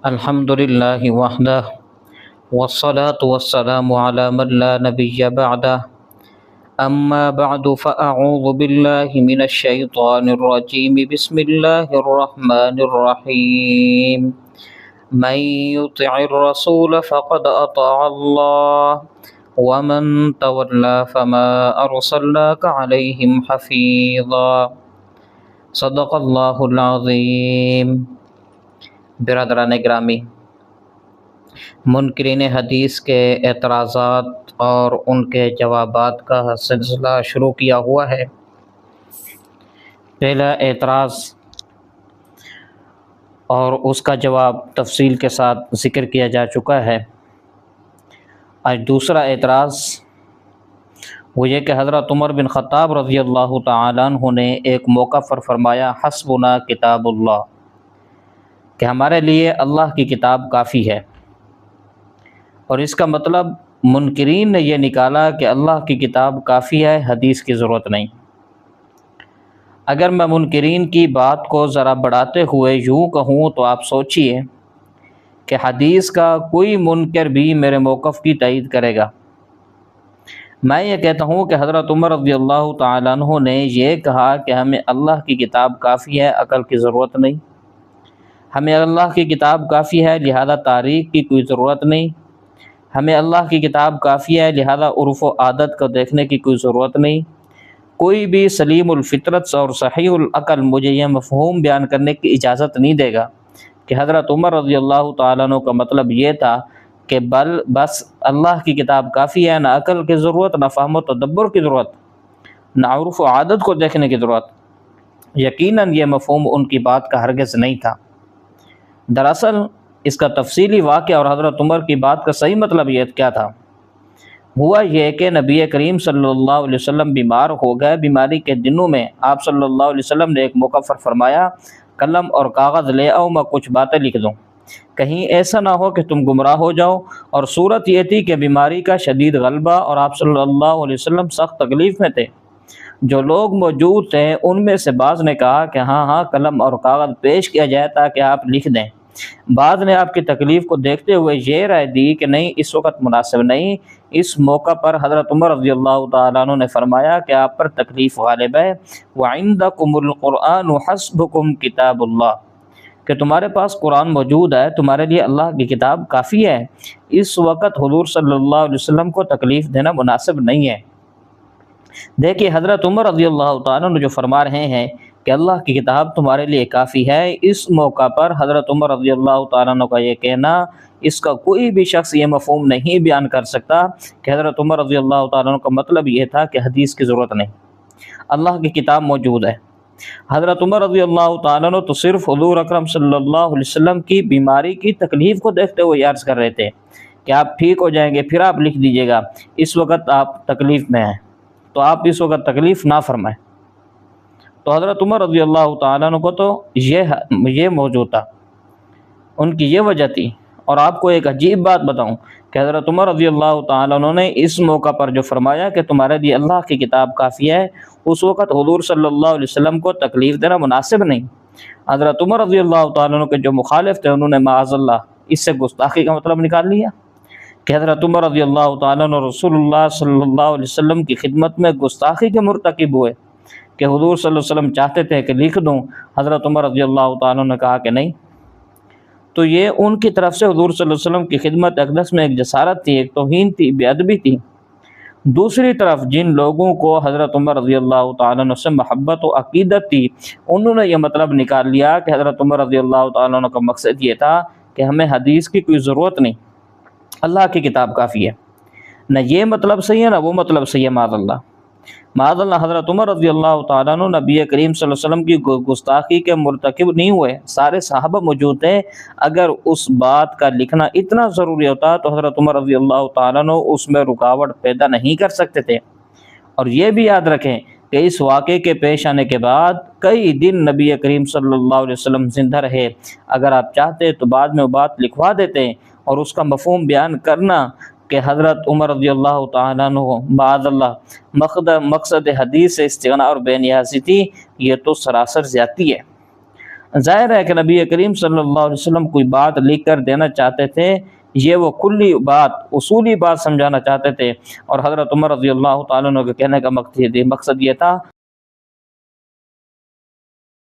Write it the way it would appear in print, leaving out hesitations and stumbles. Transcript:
الحمد لله وحده والصلاة والسلام على من لا نبي بعده أما بعد فأعوذ بالله من الشيطان الرجيم بسم الله الرحمن الرحيم من يطع الرسول فقد أطاع الله ومن تولى فما أرسلناك عليهم حفيظا صدق الله العظيم۔ برادران گرامی، منکرین حدیث کے اعتراضات اور ان کے جوابات کا سلسلہ شروع کیا ہوا ہے۔ پہلا اعتراض اور اس کا جواب تفصیل کے ساتھ ذکر کیا جا چکا ہے۔ آج دوسرا اعتراض وہ یہ کہ حضرت عمر بن خطاب رضی اللہ تعالیٰ عنہ نے ایک موقع پر فرمایا حسبنا کتاب اللہ، کہ ہمارے لیے اللہ کی کتاب کافی ہے، اور اس کا مطلب منکرین نے یہ نکالا کہ اللہ کی کتاب کافی ہے، حدیث کی ضرورت نہیں۔ اگر میں منکرین کی بات کو ذرا بڑھاتے ہوئے یوں کہوں تو آپ سوچئے کہ حدیث کا کوئی منکر بھی میرے موقف کی تائید کرے گا۔ میں یہ کہتا ہوں کہ حضرت عمر رضی اللہ تعالیٰ عنہ نے یہ کہا کہ ہمیں اللہ کی کتاب کافی ہے، عقل کی ضرورت نہیں۔ ہمیں اللہ کی کتاب کافی ہے، لہذا تاریخ کی کوئی ضرورت نہیں۔ ہمیں اللہ کی کتاب کافی ہے، لہذا عرف و عادت کو دیکھنے کی کوئی ضرورت نہیں۔ کوئی بھی سلیم الفطرت اور صحیح العقل مجھے یہ مفہوم بیان کرنے کی اجازت نہیں دے گا کہ حضرت عمر رضی اللہ تعالیٰ عنہ کا مطلب یہ تھا کہ بس اللہ کی کتاب کافی ہے، نہ عقل کی ضرورت، نہ فہم و تدبر کی ضرورت، نہ عرف و عادت کو دیکھنے کی ضرورت۔ یقیناً یہ مفہوم ان کی بات کا ہرگز نہیں تھا۔ دراصل اس کا تفصیلی واقعہ اور حضرت عمر کی بات کا صحیح مطلب یہ کیا تھا؟ ہوا یہ کہ نبی کریم صلی اللہ علیہ وسلم بیمار ہو گئے۔ بیماری کے دنوں میں آپ صلی اللہ علیہ وسلم نے ایک موقع پر فرمایا قلم اور کاغذ لے آؤ، میں کچھ باتیں لکھ دوں، کہیں ایسا نہ ہو کہ تم گمراہ ہو جاؤ۔ اور صورت یہ تھی کہ بیماری کا شدید غلبہ اور آپ صلی اللہ علیہ وسلم سخت تکلیف میں تھے۔ جو لوگ موجود تھے ان میں سے بعض نے کہا کہ ہاں قلم اور کاغذ پیش کیا جائے تاکہ آپ لکھ دیں۔ بعض نے آپ کی تکلیف کو دیکھتے ہوئے یہ رائے دی کہ نہیں، اس وقت مناسب نہیں۔ اس موقع پر حضرت عمر رضی اللہ تعالیٰ عنہ نے فرمایا کہ آپ پر تکلیف غالب ہے، وَعِندَكُمُ الْقُرْآنُ حَسْبُكُمْ کتاب اللہ، کہ تمہارے پاس قرآن موجود ہے، تمہارے لیے اللہ کی کتاب کافی ہے۔ اس وقت حضور صلی اللہ علیہ وسلم کو تکلیف دینا مناسب نہیں ہے۔ دیکھیے حضرت عمر رضی اللہ تعالیٰ عنہ جو فرما رہے ہیں کہ اللہ کی کتاب تمہارے لیے کافی ہے، اس موقع پر حضرت عمر رضی اللہ تعالیٰ عنہ کا یہ کہنا، اس کا کوئی بھی شخص یہ مفہوم نہیں بیان کر سکتا کہ حضرت عمر رضی اللہ تعالیٰ عنہ کا مطلب یہ تھا کہ حدیث کی ضرورت نہیں، اللہ کی کتاب موجود ہے۔ حضرت عمر رضی اللہ تعالیٰ عنہ تو صرف حضور اکرم صلی اللہ علیہ وسلم کی بیماری کی تکلیف کو دیکھتے ہوئے عرض کر رہے تھے کہ آپ ٹھیک ہو جائیں گے، پھر آپ لکھ دیجیے گا، اس وقت آپ تکلیف میں ہیں تو آپ اس وقت تکلیف نہ فرمائیں۔ تو حضرت عمر رضی اللہ تعالیٰ عنہ کو تو یہ موجود تھا، ان کی یہ وجہ تھی۔ اور آپ کو ایک عجیب بات بتاؤں کہ حضرت عمر رضی اللہ تعالیٰ عنہ نے اس موقع پر جو فرمایا کہ تمہارے لیے اللہ کی کتاب کافی ہے، اس وقت حضور صلی اللہ علیہ وسلم کو تکلیف دینا مناسب نہیں۔ حضرت عمر رضی اللہ تعالیٰ عنہ کے جو مخالف تھے انہوں نے معاذ اللہ اس سے گستاخی کا مطلب نکال لیا کہ حضرت عمر رضی اللہ تعالیٰ عنہ رسول اللہ صلی اللہ علیہ وسلم کی خدمت میں گستاخی کے مرتکب ہوئے کہ حضور صلی اللہ علیہ وسلم چاہتے تھے کہ لکھ دوں، حضرت عمر رضی اللہ تعالیٰ عنہ نے کہا کہ نہیں۔ تو یہ ان کی طرف سے حضور صلی اللہ علیہ وسلم کی خدمت اقدس میں ایک جسارت تھی، ایک توہین تھی، بے ادبی تھی۔ دوسری طرف جن لوگوں کو حضرت عمر رضی اللہ تعالیٰ عنہ سے محبت و عقیدت تھی، انہوں نے یہ مطلب نکال لیا کہ حضرت عمر رضی اللہ تعالیٰ عنہ کا مقصد یہ تھا کہ ہمیں حدیث کی کوئی ضرورت نہیں، اللہ کی کتاب کافی ہے۔ نہ یہ مطلب صحیح ہے نہ وہ مطلب صحیح ہے، معاذ اللہ۔ معاذ اللہ حضرت عمر رضی اللہ تعالیٰ عنہ نبی کریم صلی اللہ علیہ وسلم کی گستاخی کے مرتکب نہیں ہوئے، سارے صحابہ موجود تھے۔ اگر اس بات کا لکھنا اتنا ضروری ہوتا تو حضرت عمر رضی اللہ تعالیٰ عنہ اس میں رکاوٹ پیدا نہیں کر سکتے تھے۔ اور یہ بھی یاد رکھیں کہ اس واقعے کے پیش آنے کے بعد کئی دن نبی کریم صلی اللہ علیہ وسلم زندہ رہے۔ اگر آپ چاہتے تو بعد میں وہ بات لکھوا دیتے، اور اس کا مفہوم بیان کرنا کہ حضرت عمر رضی اللہ تعالیٰ عنہ معاذ اللہ مقصد حدیث سے استغنا اور بے نیازی تھی، یہ تو سراسر زیادتی ہے۔ ظاہر ہے کہ نبی کریم صلی اللہ علیہ وسلم کوئی بات لکھ کر دینا چاہتے تھے، یہ وہ کلی بات، اصولی بات سمجھانا چاہتے تھے، اور حضرت عمر رضی اللہ تعالیٰ عنہ کے کہنے کا مقصد یہ تھا